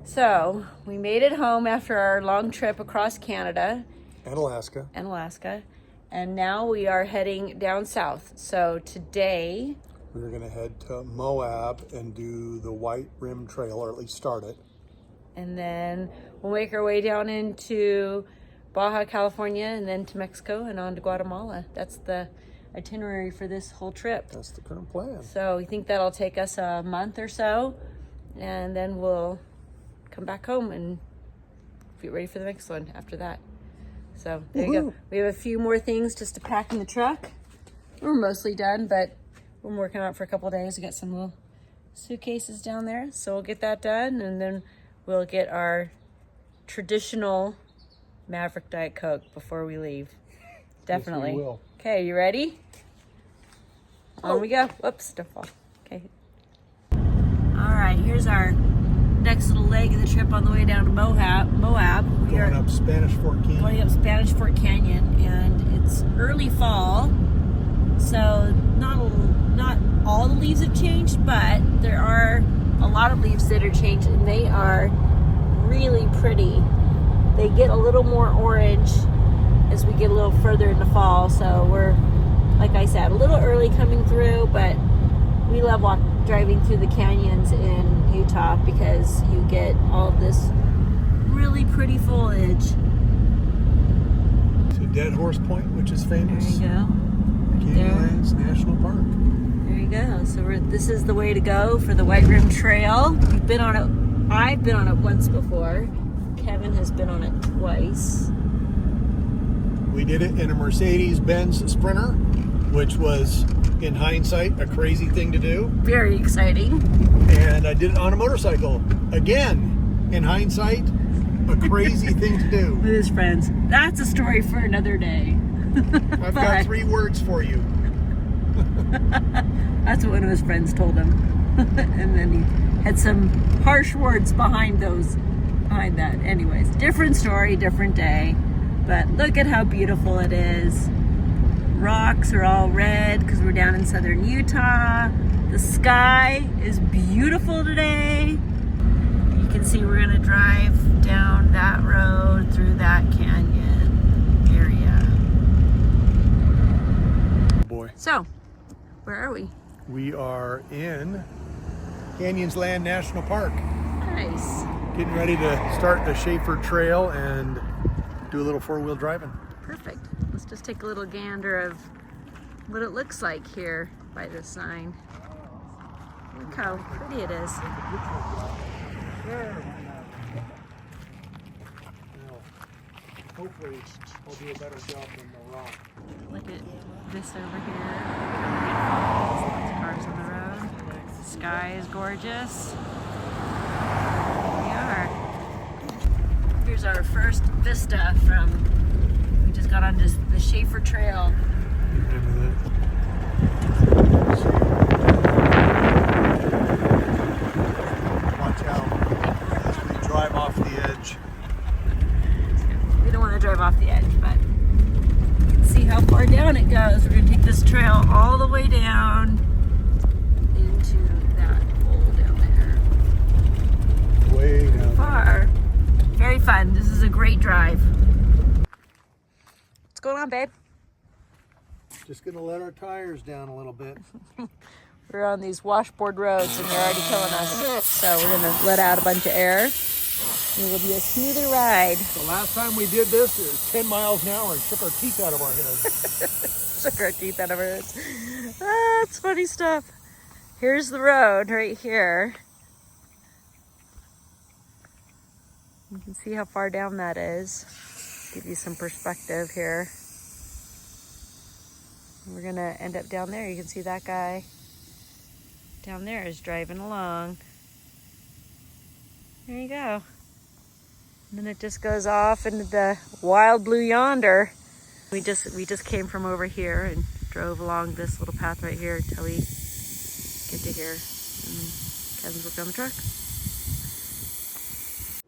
So we made it home after our long trip across Canada And Alaska. and now we are heading down south. So today We're going to head to Moab and do the White Rim Trail, or at least start it. and then we'll make our way down into Baja California and then to Mexico and on to Guatemala. That's the itinerary for this whole trip. That's the current plan. So we think that'll take us a month or so, and then we'll come back home and get ready for the next one after that. So there you go. We have a few more things just to pack in the truck. We're mostly done, but we're working on it for a couple of days. We got some little suitcases down there, so we'll get that done, and then we'll get our traditional Maverick Diet Coke before we leave. Definitely. Yes, we will. Okay, you ready? On we go. Whoops, don't fall. Okay. All right, here's our next little leg of the trip on the way down to Moab. We are Going up Spanish Fort Canyon. going up Spanish Fort Canyon, and it's early fall, so not all the leaves have changed, but there are a lot of leaves that are changed, and they are really pretty. They get a little more orange as we get a little further into fall, so we're, like I said, a little early coming through, but we love driving through the canyons in Utah because you get all of this really pretty foliage. To Dead Horse Point, which is famous. There you go. Canyonlands National Park. There you go. So this is the way to go for the White Rim Trail. We've been on it. I've been on it once before. Kevin has been on it twice. We did it in a Mercedes-Benz Sprinter, which was, in hindsight, a crazy thing to do. Very exciting. And I did it on a motorcycle. Again, in hindsight, a crazy thing to do. With his friends. That's a story for another day. I've got 3 words for you. That's what one of his friends told him. And then he had some harsh words behind that. Anyways, different story, different day. But look at how beautiful it is. Rocks are all red because we're down in southern Utah. The sky is beautiful today. You can see we're gonna drive down that road through that canyon area. Boy. So, where are we? We are in Canyonsland National Park. Nice. Getting ready to start the Schaefer Trail and do a little 4-wheel driving. Perfect. Let's just take a little gander of what it looks like here by this sign. Look how pretty it is. Hopefully, I'll do a better job than the rock. Look at this over here. Lots of cars on the road. The sky is gorgeous. Here we are. Here's our first vista from, we just got on the Schaefer Trail. Watch out as we drive off the edge. We don't want to drive off the edge, but you can see how far down it goes. We're going to take this trail all the way down into that hole down there. Way down. Far. Very fun. This is a great drive. What's going on, babe? Just gonna let our tires down a little bit. We're on these washboard roads and they're already killing us. So we're going to let out a bunch of air. And it'll be a smoother ride. The last time we did this, it was 10 miles an hour and shook our teeth out of our heads. Shook our teeth out of our heads. Ah, it's funny stuff. Here's the road right here. You can see how far down that is. Give you some perspective here. We're gonna end up down there. You can see that guy down there is driving along. There you go. And then it just goes off into the wild blue yonder. We just came from over here and drove along this little path right here until we get to here. And Kevin's working on the truck.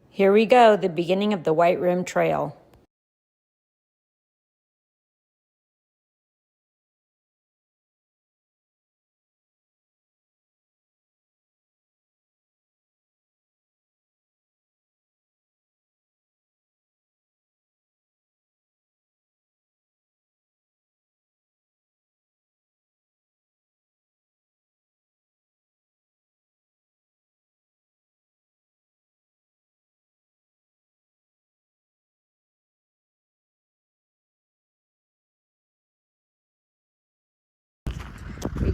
Here we go, the beginning of the White Rim Trail.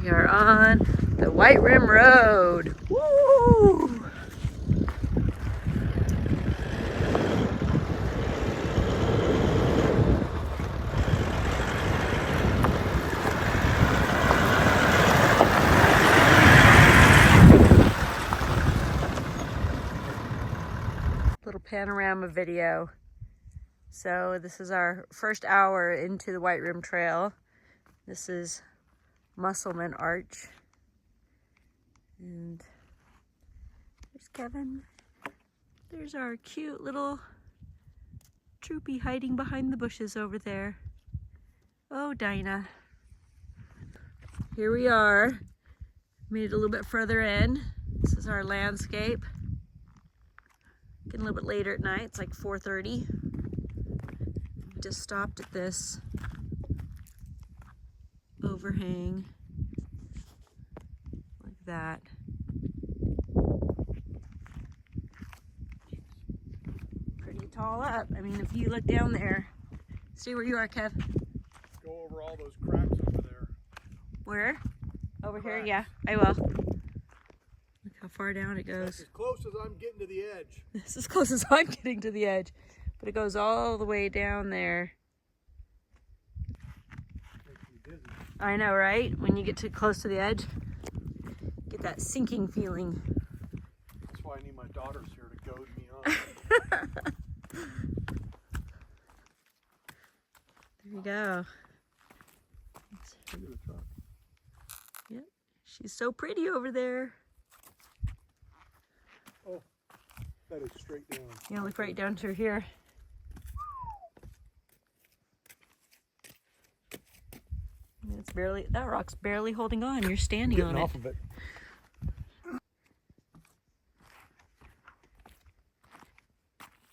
We are on the White Rim Road. Woo! Little panorama video. So this is our first hour into the White Rim Trail. This is Musselman Arch. And there's Kevin. There's our cute little troopy hiding behind the bushes over there. Oh, Dinah. Here we are. Made it a little bit further in. This is our landscape. Getting a little bit later at night. It's like 4:30. We just stopped at this overhang. Like that. Pretty tall up. I mean, if you look down there, see where you are, Kev. Go over all those cracks over there. Where? Over Cracks. here? Yeah, I will. Look how far down it That's goes. as close as I'm getting to the edge. This is as close as I'm getting to the edge. But it goes all the way down there. Makes me dizzy. I know, right? When you get too close to the edge, get that sinking feeling. That's why I need my daughters here to goad me on. There you go. Look at the truck. Yep. She's so pretty over there. Oh, that is straight down. Yeah, look right down to here. It's barely, that rock's barely holding on. You're standing Getting on off it. of it.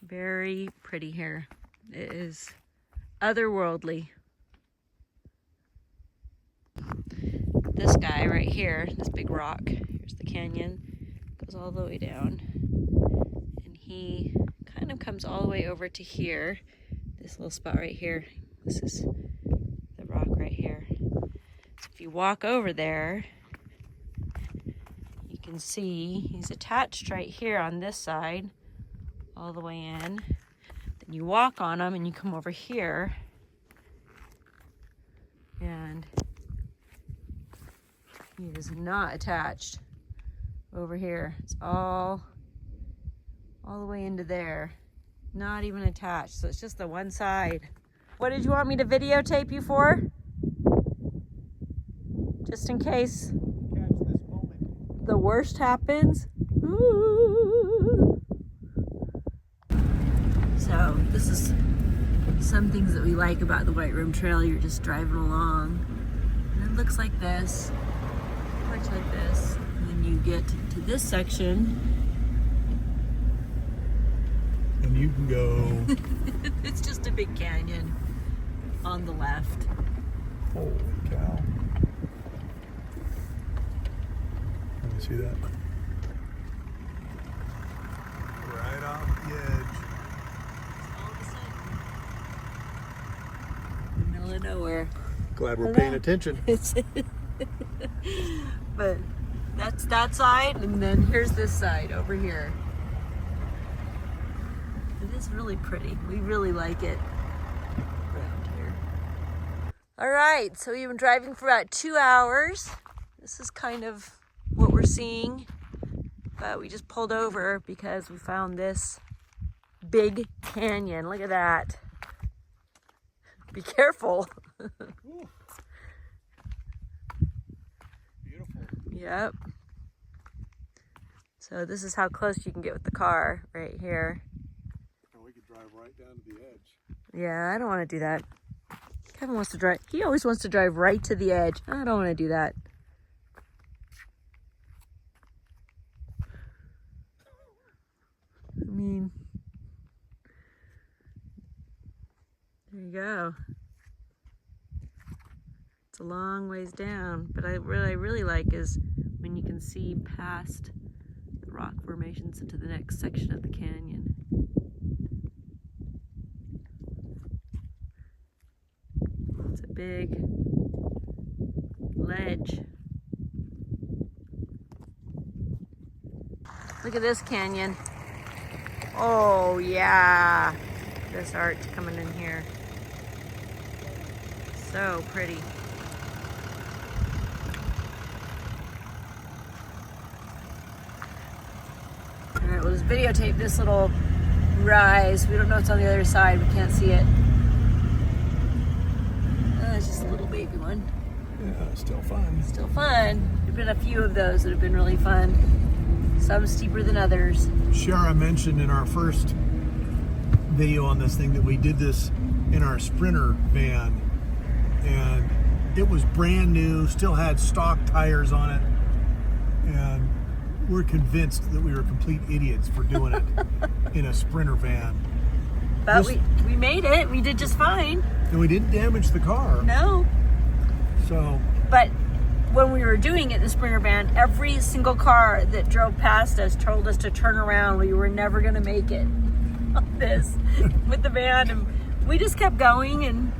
Very pretty here. It is otherworldly. This guy right here, this big rock, here's the canyon, goes all the way down. And he kind of comes all the way over to here, this little spot right here. This is the rock right here. So if you walk over there, you can see he's attached right here on this side, all the way in. Then you walk on him and you come over here, and he is not attached over here. It's all the way into there. Not even attached. So it's just the one side. What did you want me to videotape you for? Just in case Catch this moment. the worst happens. Ooh. So this is some things that we like about the White Rim Trail. You're just driving along. And it looks like this. Much like this. And then you get to this section. And you can go. It's just a big canyon on the left. Holy cow. Let me see that. Right off the edge. All of a sudden, in the middle of nowhere. Glad we're I paying know. attention. But that's that side, and then here's this side over here. It is really pretty. We really like it around here. All right, so we've been driving for about 2 hours. This is kind of what we're seeing, but we just pulled over because we found this big canyon. Look at that. Be careful. Ooh. Beautiful. Yep. So this is how close you can get with the car right here. And we could drive right down to the edge. Yeah, I don't want to do that. Kevin wants to drive. He always wants to drive right to the edge. I don't want to do that. I mean, there you go. It's a long ways down, but I really like is when you can see past the rock formations into the next section of the canyon. It's a big ledge Look at this canyon. Oh yeah, this arch coming in here. So pretty. All right, we'll just videotape this little rise. We don't know what's on the other side. We can't see it. It's just a little baby one. Yeah, still fun. Still fun. There've been a few of those that have been really fun. Some steeper than others. Shara mentioned in our first video on this thing that we did this in our Sprinter van, and it was brand new, still had stock tires on it, and we're convinced that we were complete idiots for doing it in a Sprinter van. But we made it. We did just fine. And we didn't damage the car. No. So. But when we were doing it in the Sprinter van, every single car that drove past us told us to turn around. We were never going to make it on this with the van. And we just kept going, and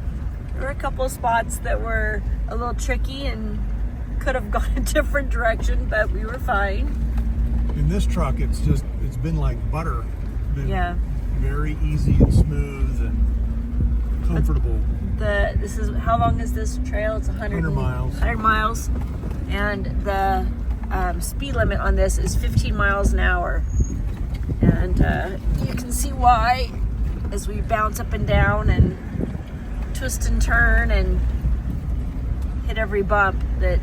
there were a couple of spots that were a little tricky and could have gone a different direction, but we were fine. In this truck, it's been like butter. Yeah. Very easy and smooth and comfortable. How long is this trail? It's 100 miles. 100 miles. And the speed limit on this is 15 miles an hour. And you can see why as we bounce up and down and twist and turn and hit every bump that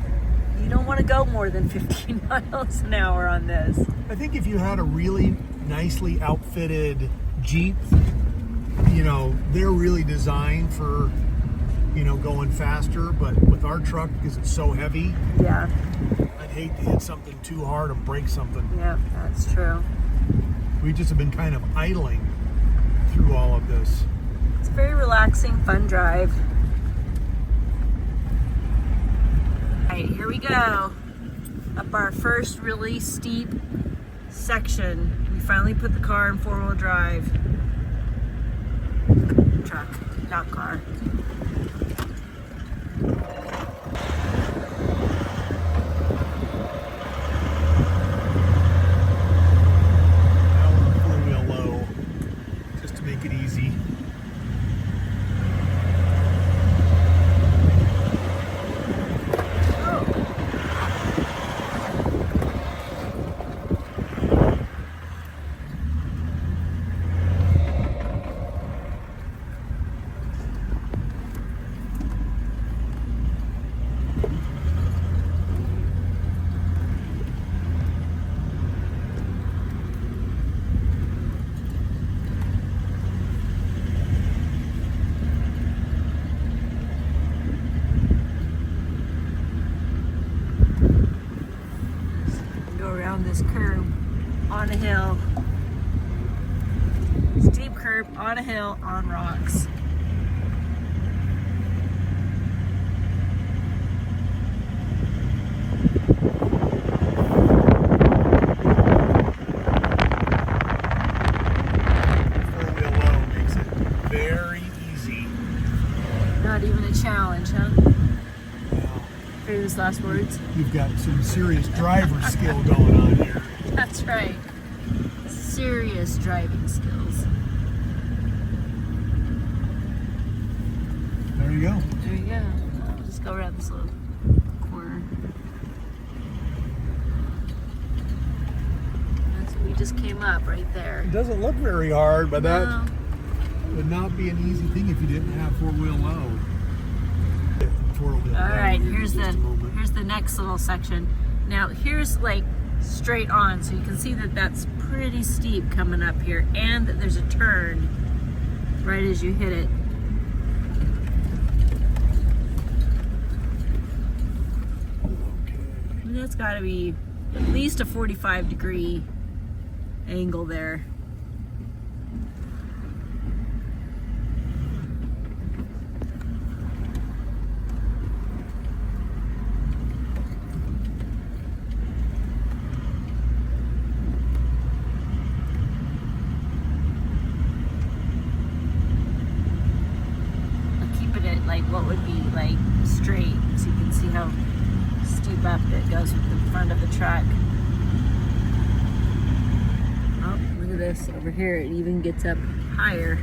you don't want to go more than 15 miles an hour on this. I think if you had a really nicely outfitted Jeep, they're really designed for, going faster, but with our truck, because it's so heavy, yeah, I'd hate to hit something too hard and break something. Yeah, that's true. We just have been kind of idling through all of this. It's a very relaxing, fun drive. All right, here we go. Up our first really steep section. We finally put the car in four-wheel drive. Truck, not car. Now we're four-wheel low, just to make it easy. This curb on a hill, steep curb on a hill on rocks. Four-wheel low makes it very easy. Not even a challenge, huh? Wow. Famous last words. You've got some serious driver skill going on here. That's right. Serious driving skills. There you go. There you go. I'll just go around this little corner. That's what we just came up right there. It doesn't look very hard, but No. that would not be an easy thing if you didn't have four-wheel low. Four-wheel All low right, here in here's just a moment. the next little section. Now here's like straight on, so you can see that that's pretty steep coming up here, and that there's a turn right as you hit it. Okay. And that's got to be at least a 45-degree angle there. Like what would be like straight, so you can see how steep up it goes with the front of the truck. notice over here it even gets up higher.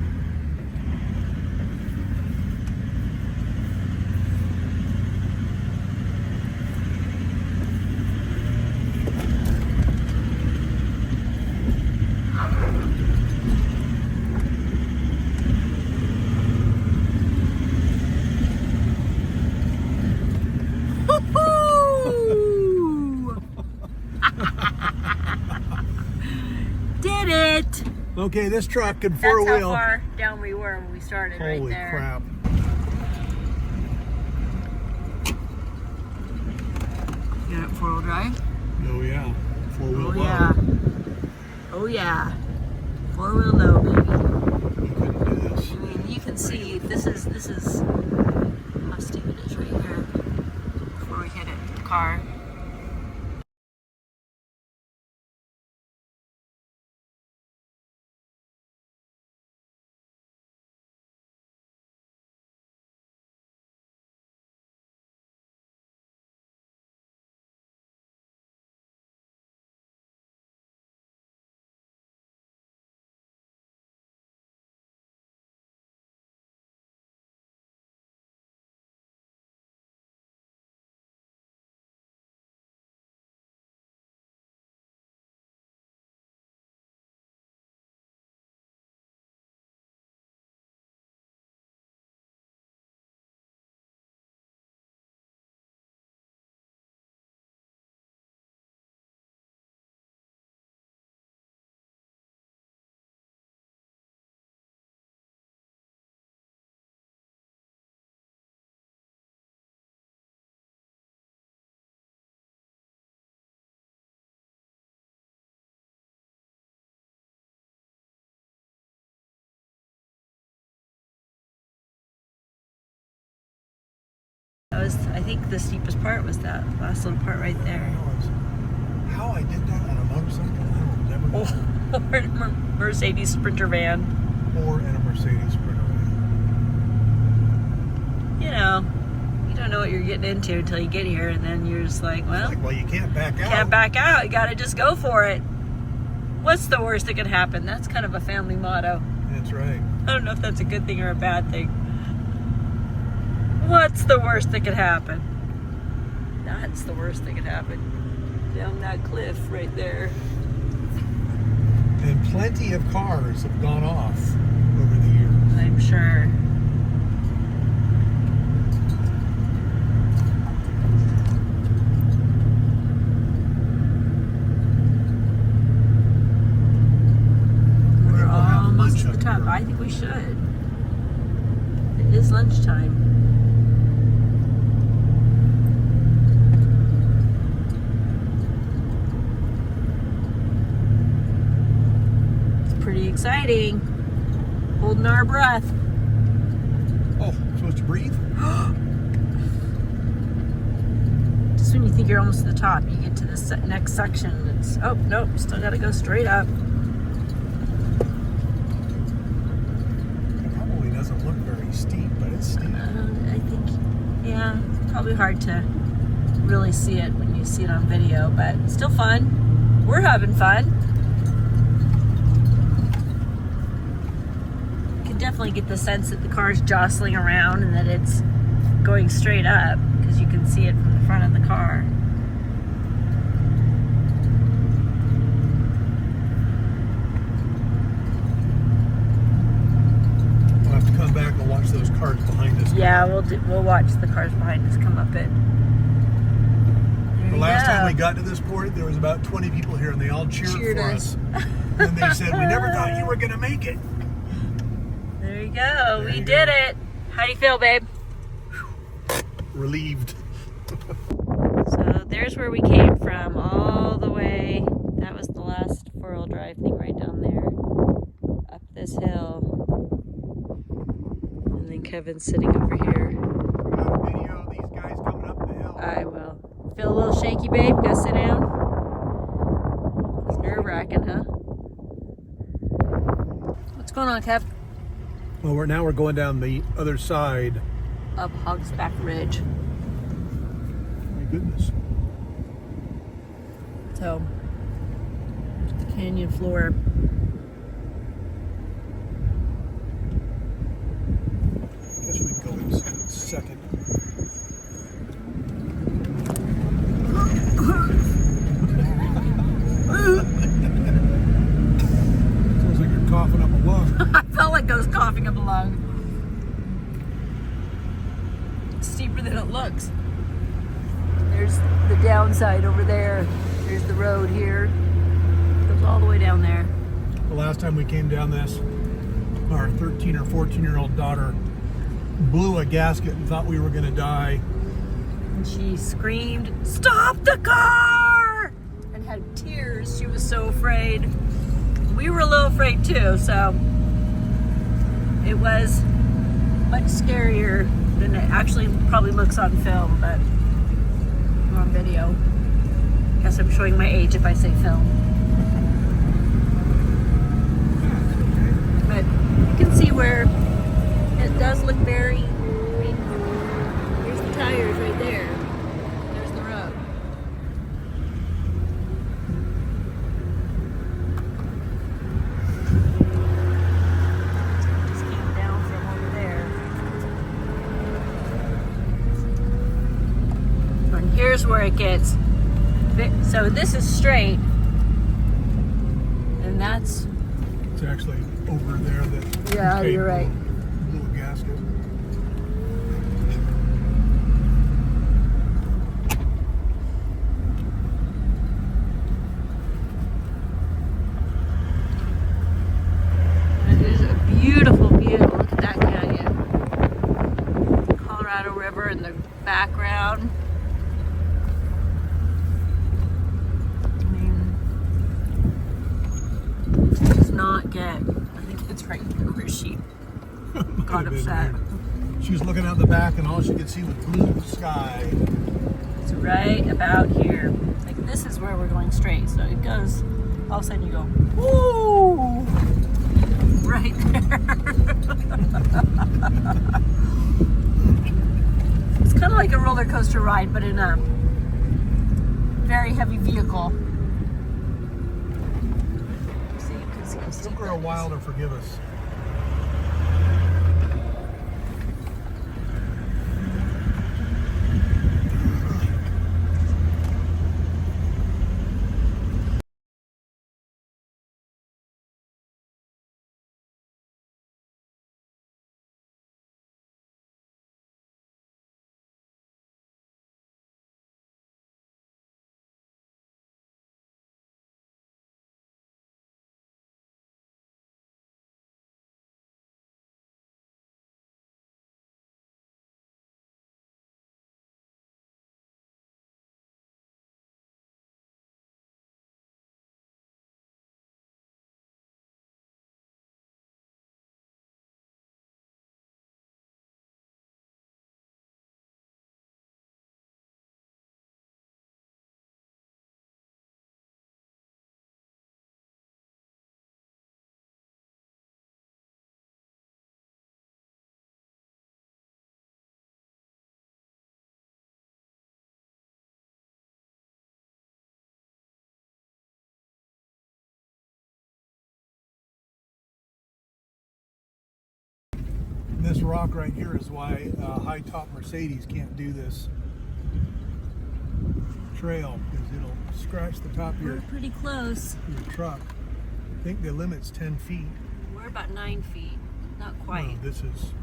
Did it! Okay, this truck could That's four-wheel. how far down we were when we started. Holy right there. crap. You got it four-wheel drive? Oh yeah. Four-wheel Oh low. yeah. Oh yeah. Four-wheel low, baby. You couldn't do this. I mean, you can see this is how steep it is right here before we hit it. The car. That was, I think, the steepest part was that last little part right there. How I did that on a motorcycle, I will never know. Or in a Mercedes Sprinter van. Or in a Mercedes Sprinter van. You know, you don't know what you're getting into until you get here, and then you're just like, well, You can't back out. can't back out. You gotta just go for it. What's the worst that could happen? That's kind of a family motto. That's right. I don't know if that's a good thing or a bad thing. What's the worst that could happen? That's the worst that could happen. Down that cliff right there. And plenty of cars have gone off over the years. I'm sure. We're almost to the top. I think we should. It is lunchtime. Pretty exciting. Holding our breath. Oh, supposed to breathe? Just when you think you're almost to the top, you get to this next section. It's, oh, nope, still gotta go straight up. It probably doesn't look very steep, but it's steep. I think, yeah, it's probably hard to really see it when you see it on video, but still fun. We're having fun. Definitely get the sense that the car's jostling around and that it's going straight up because you can see it from the front of the car. We'll have to come back and watch those cars behind us. Yeah, we'll watch the cars behind us come up it. The last time we got to this port, there was about 20 people here and they all cheered for us. And they said, "We never thought you were going to make it." There you go. We did it. How do you feel, babe? Relieved. So there's where we came from, all the way. That was the last four-wheel drive thing right down there. Up this hill. And then Kevin's sitting over here. Got a video of these guys coming up the hill. I will. Feel a little shaky, babe? Gotta sit down? It's nerve-wracking, huh? What's going on, Kev? Well, we're going down the other side. Of Hogsback Ridge. My goodness. So, the canyon floor second. Sounds like you're coughing up a lung. I felt like I was coughing up a lung. It's steeper than it looks. There's the downside over there. There's the road here. It goes all the way down there. The last time we came down this, our 13 or 14-year-old daughter blew a gasket and thought we were going to die. And she screamed, "Stop the car!" and had tears. She was so afraid. We were a little afraid too, so it was much scarier than it actually probably looks on film, but on video. Guess I'm showing my age if I say film. But you can see where it does look very, I mean, here's the tires right there. There's the road. Just came down from over there. And here's where it gets. So this is straight, and that's. It's actually over there that. Yeah, you're right. Blew a gasket. It is a beautiful view. Look at that canyon. Colorado River in the background. Not get. I think it's right here where she got upset. She was looking out the back and all she could see was blue sky. It's right about here. Like this is where we're going straight. So it goes, all of a sudden you go, woo! Right there. It's kind of like a roller coaster ride, but in a very heavy vehicle. It took her a while to forgive us. This rock right here is why high top Mercedes can't do this trail, because it'll scratch the top of We're pretty close. your truck. I think the limit's 10 feet. We're about 9 feet. Not quite. No, this is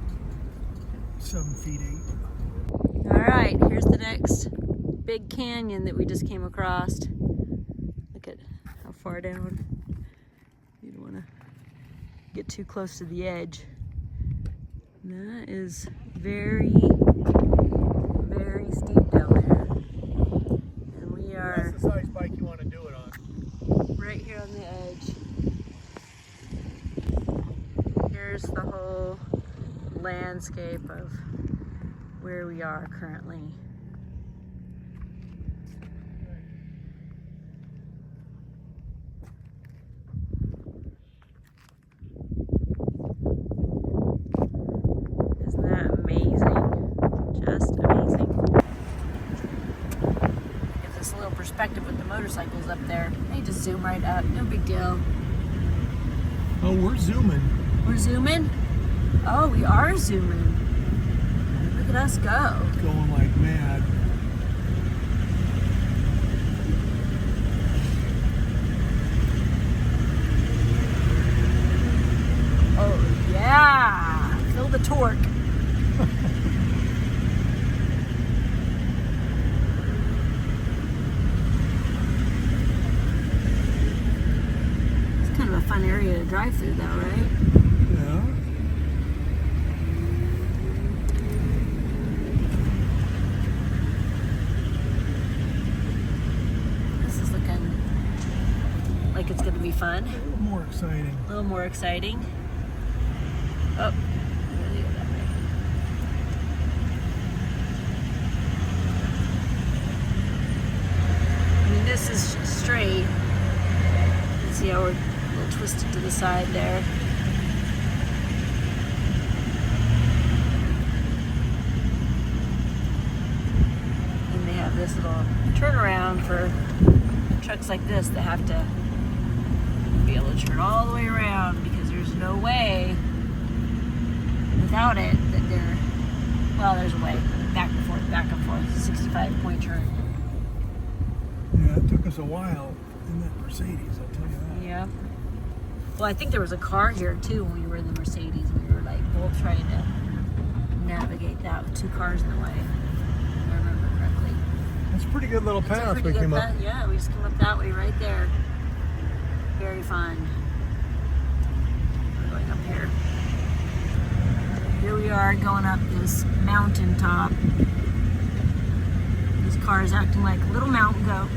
7 feet 8. All right, here's the next big canyon that we just came across. Look at how far down. You don't want to get too close to the edge. That is very, very steep down there. And we are... That's the size bike you want to do it on. Right here on the edge. Here's the whole landscape of where we are currently. Isn't that amazing? Just amazing. Gives us a little perspective with the motorcycles up there. They just zoom right up, no big deal. Oh, we're zooming. We're zooming? Oh, we are zooming. Look at at us go. Going like mad. Oh, yeah. Feel the torque. It's kind of a fun area to drive through, though, right? Yeah. This is looking like it's going to be fun. A little more exciting. A little more exciting. Oh, really go that way. I mean, this is straight. You can see how we're a little twisted to the side there. And they have this little turnaround for trucks like this that have to be able to turn all the way around, because there's no way without it that they're, well, there's a way, back and forth, 65-point turn. Yeah, it took us a while in that Mercedes, I'll tell you that. Yeah. Well, I think there was a car here too when we were in the Mercedes. We were like both trying to navigate that with two cars in the way, if I remember correctly. It's a pretty good little It's a path pretty we good came up. path. Yeah, we just came up that way right there. Very fun. We're going up here. Here we are going up this mountain top. This car is acting like a little mountain goat.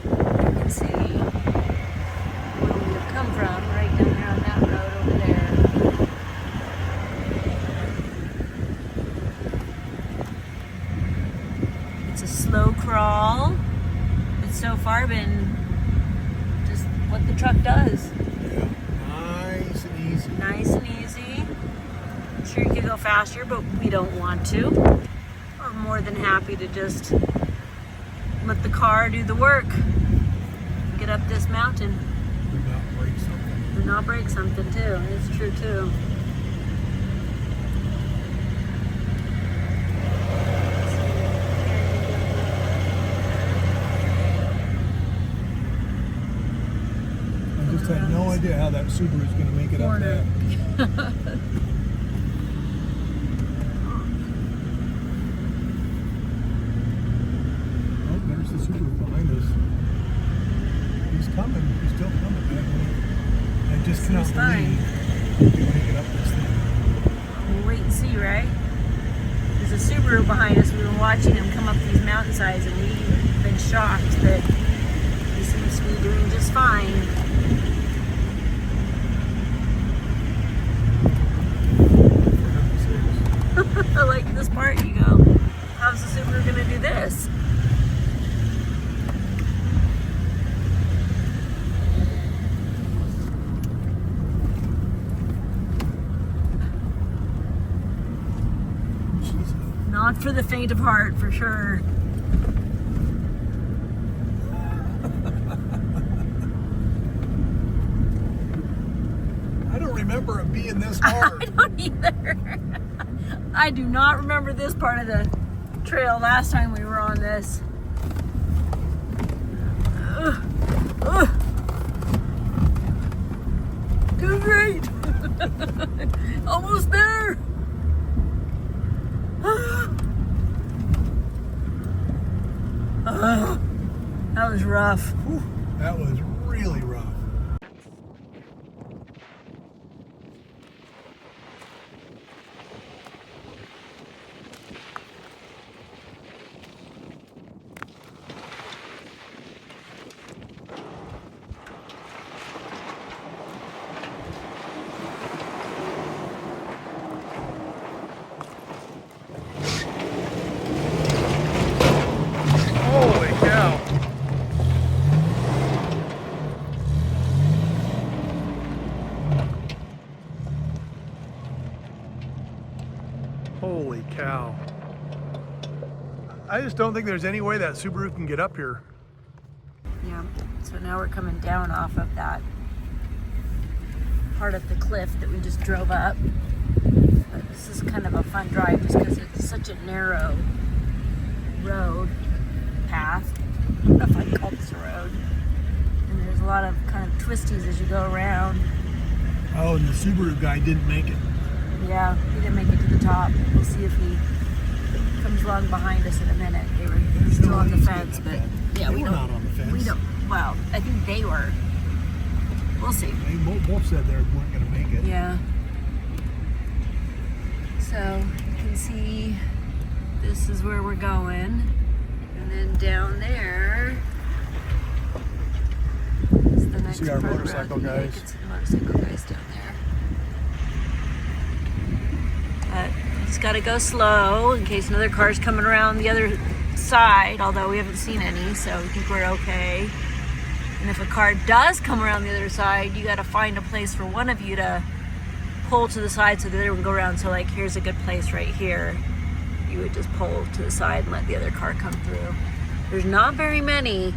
You can see where we have come from, right down there on that road over there. It's a slow crawl. It's so far been just what the truck does. Yeah. Nice and easy. Nice and easy. I'm sure you could go faster, but we don't want to. We're more than happy to just let the car do the work. Get up this mountain. Do not break something. Do not break something too. It's true too. I just had no idea how that Subaru is going to make it up Corner. that. Oh, there's the Subaru behind us. He's coming. He's still coming, man. I just cannot Seems fine. believe we can make it up this thing. We'll wait and see, right? There's a Subaru behind us. We were watching him come up these mountainsides, and we've been shocked that he seems to be doing just fine. For heaven's sakes. I like this part. You go, how's the Subaru gonna do this? Jesus. Not for the faint of heart, for sure. I don't remember it being this I hard. don't either. I do not remember this part of the trail last time we were on this. Too great. Almost there. That was rough. Whew, that was really rough. Holy cow. Holy cow. I just don't think there's any way that Subaru can get up here. Yeah, so now we're coming down off of that part of the cliff that we just drove up. But this is kind of a fun drive just because it's such a narrow road path. I don't know if I'd call this a road. And there's a lot of kind of twisties as you go around. Oh, and the Subaru guy didn't make it. Yeah, he didn't make it to the top. We'll see if he comes along behind us in a minute. They were still on the fence, but yeah, we were don't. not on the fence. We don't. Well, I think they were. We'll see. They both said they weren't going to make it. Yeah. So you can see this is where we're going, and then down there is the next See our part of the motorcycle road. Yeah, you guys? can see the motorcycle guys down there. But you just got to go slow in case another car's coming around the other side, although we haven't seen any, so we think we're okay. And if a car does come around the other side, you got to find a place for one of you to pull to the side so the other one go around. So like, here's a good place right here. You would just pull to the side and let the other car come through. There's not very many. You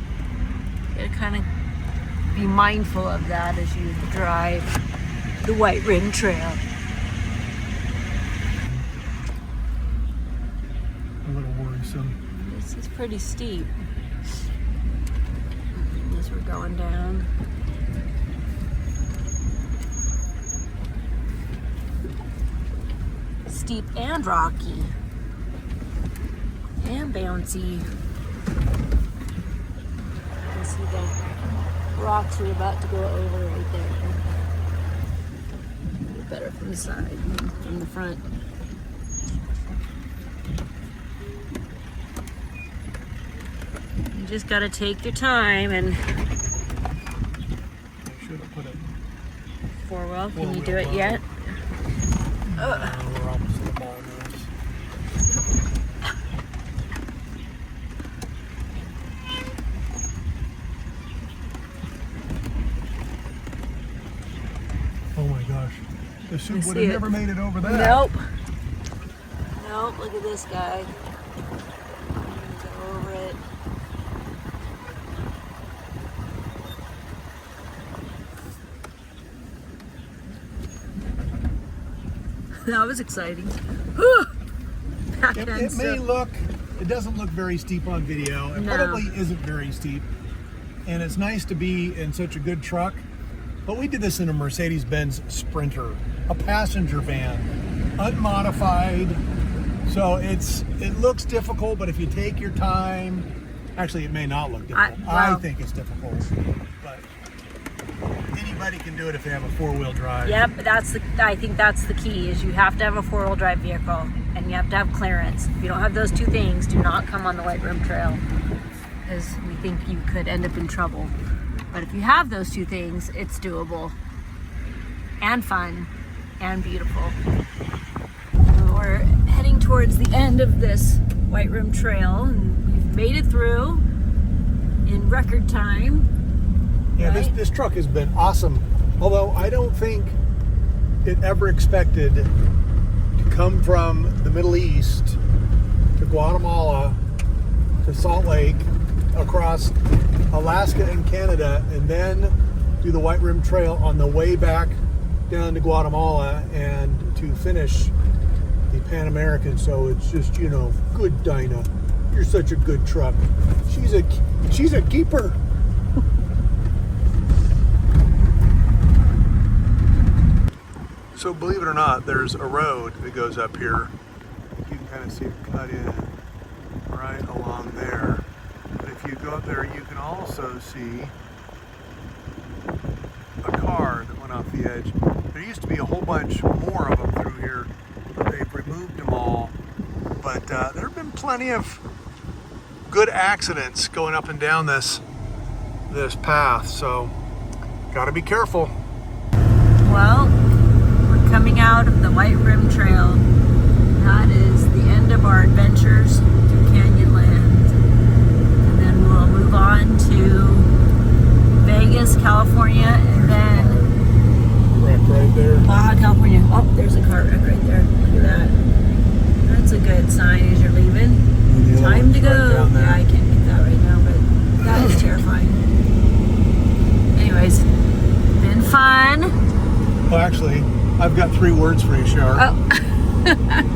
got to kind of be mindful of that as you drive the White Rim Trail. A little worrisome. This is pretty steep. As we're going down. Steep and rocky. And bouncy. You see the rocks we're about to go over right there. A little better from the side than from the front. You just gotta take your time and I should have put it. four-wheel. Can you Four-wheel do it low. yet? We're almost to the ball nose. Oh my gosh. The I suit would see have it. never made it over that. Nope. Nope, look at this guy. Go over it. That was exciting. Whew. Back It end may so- look, it doesn't look very steep on video. It No. probably isn't very steep. And it's nice to be in such a good truck. But we did this in a Mercedes-Benz Sprinter, a passenger van, unmodified. So it looks difficult, but if you take your time, actually it may not look difficult. I think it's difficult, but anybody can do it if they have a four-wheel drive. Yep, but I think that's the key, is you have to have a four-wheel drive vehicle and you have to have clearance. If you don't have those two things, do not come on the White Rim Trail, because we think you could end up in trouble. But if you have those two things, it's doable and fun and beautiful. So we're heading towards the end of this White Rim Trail, and we've made it through in record time. Yeah, Right? this truck has been awesome. Although I don't think it ever expected to come from the Middle East to Guatemala to Salt Lake, across Alaska and Canada, and then do the White Rim Trail on the way back down to Guatemala and to finish the Pan American. So it's just, you know, good Dinah. You're such a good truck. She's a keeper. So believe it or not, there's a road that goes up here. You can kind of see it cut in right along there. But if you go up there, you can also see a car that went off the edge. There used to be a whole bunch more of them through here, but they've removed them all. But there have been plenty of good accidents going up and down this path, so got to be careful. Well, we're coming out of the White Rim Trail. That is the end of our adventures through Canyonlands. And then we'll move on to Vegas, California, and then Wreck right there. Baja California. Oh, there's a car wreck right there. Look at that. That's a good sign as you're leaving. And the other Time to one's right go. down there. Yeah, I can't get that right now, but that is terrifying. Anyways, been fun. Well, I've got 3 words for you, Shar. Oh,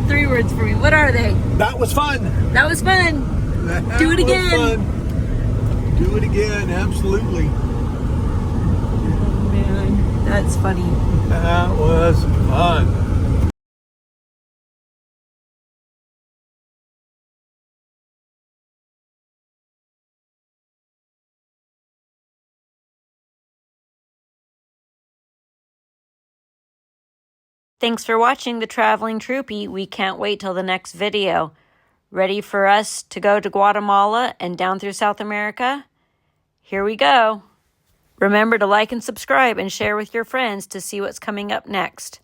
3 words for me. What are they? That was fun. That was fun. That Do it was again. fun. Do it again, absolutely. Oh, man. That's funny. That was fun. Thanks for watching The Traveling Troopy. We can't wait till the next video. Ready for us to go to Guatemala and down through South America? Here we go. Remember to like and subscribe and share with your friends to see what's coming up next.